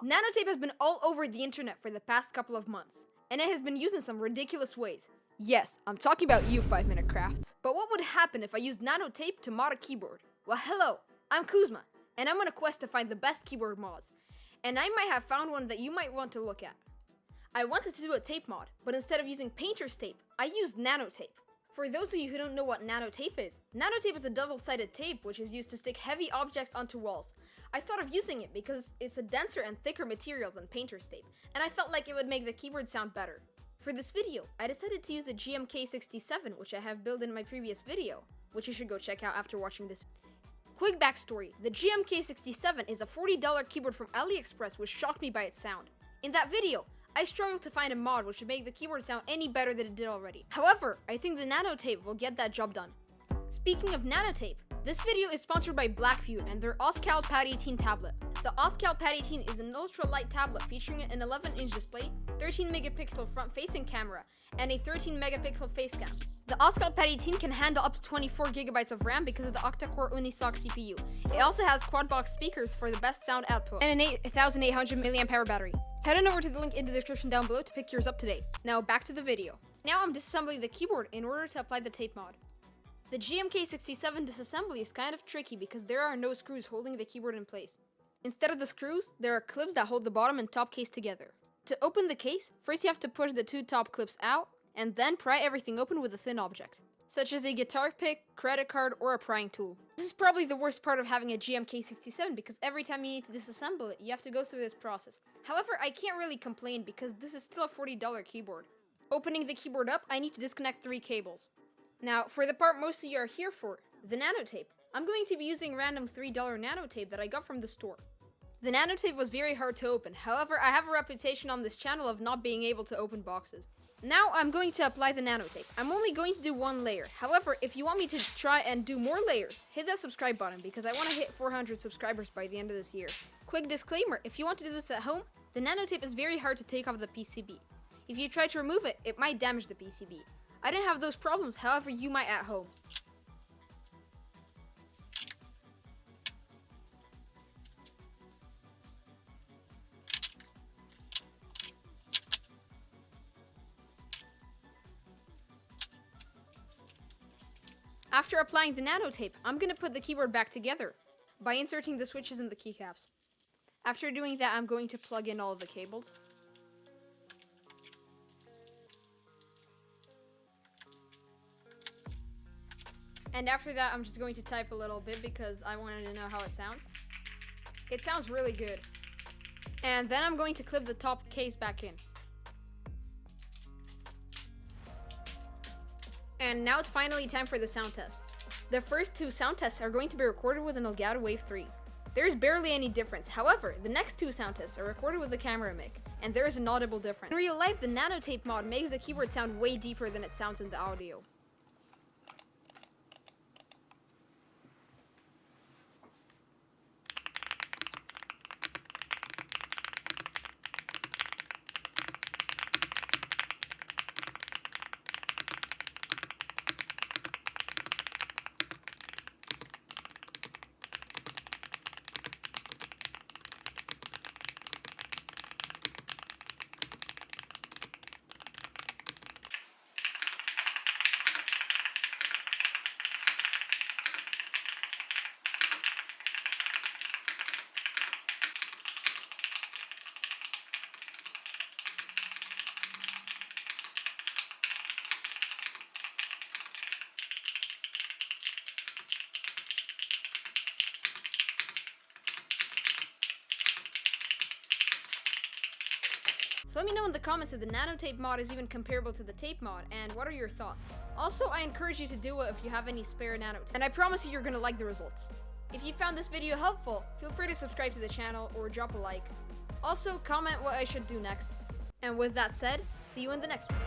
Nano tape has been all over the internet for the past couple of months, and it has been used in some ridiculous ways. Yes, I'm talking about you 5-minute crafts. But what would happen if I used nano tape to mod a keyboard? Well, hello, I'm Kuzma, and I'm on a quest to find the best keyboard mods. And I might have found one that you might want to look at. I wanted to do a tape mod, but instead of using painter's tape, I used nano tape. For those of you who don't know what nano tape is a double-sided tape which is used to stick heavy objects onto walls. I thought of using it because it's a denser and thicker material than painter's tape, and I felt like it would make the keyboard sound better. For this video, I decided to use a GMK67, which I have built in my previous video, which you should go check out after watching this. Quick backstory, the GMK67 is a $40 keyboard from AliExpress which shocked me by its sound. In that video, I struggled to find a mod which would make the keyboard sound any better than it did already. However, I think the nano tape will get that job done. Speaking of nano tape, this video is sponsored by Blackview and their OSCAL Pad 18 tablet. The OSCAL Pad 18 is an ultra-light tablet featuring an 11-inch display, 13-megapixel front-facing camera, and a 13-megapixel face cam. The OSCAL Pad 18 can handle up to 24GB of RAM because of the octa-core Unisoc CPU. It also has quad-box speakers for the best sound output, and an 8800 mAh battery. Head on over to the link in the description down below to pick yours up today. Now back to the video. Now I'm disassembling the keyboard in order to apply the tape mod. The GMK67 disassembly is kind of tricky because there are no screws holding the keyboard in place. Instead of the screws, there are clips that hold the bottom and top case together. To open the case, first you have to push the two top clips out, and then pry everything open with a thin object, such as a guitar pick, credit card, or a prying tool. This is probably the worst part of having a GMK67 because every time you need to disassemble it, you have to go through this process. However, I can't really complain because this is still a $40 keyboard. Opening the keyboard up, I need to disconnect 3 cables. Now, for the part most of you are here for, the nano tape. I'm going to be using random $3 nano tape that I got from the store. The nano tape was very hard to open, however, I have a reputation on this channel of not being able to open boxes. Now I'm going to apply the nano tape. I'm only going to do 1 layer. However, if you want me to try and do more layers, hit that subscribe button because I want to hit 400 subscribers by the end of this year. Quick disclaimer, if you want to do this at home, the nano tape is very hard to take off the PCB. If you try to remove it, it might damage the PCB. I didn't have those problems, however you might at home. After applying the nano tape, I'm going to put the keyboard back together by inserting the switches in the keycaps. After doing that, I'm going to plug in all of the cables. And after that, I'm just going to type a little bit because I wanted to know how it sounds. It sounds really good. And then I'm going to clip the top case back in. And now it's finally time for the sound tests. The first 2 sound tests are going to be recorded with an Elgato Wave 3. There's barely any difference, however, the next 2 sound tests are recorded with the camera mic, and there is an audible difference. In real life, the nano tape mod makes the keyboard sound way deeper than it sounds in the audio. So let me know in the comments if the nano tape mod is even comparable to the tape mod, and what are your thoughts? Also, I encourage you to do it if you have any spare nano tape, and I promise you're gonna like the results. If you found this video helpful, feel free to subscribe to the channel or drop a like. Also, comment what I should do next. And with that said, see you in the next one.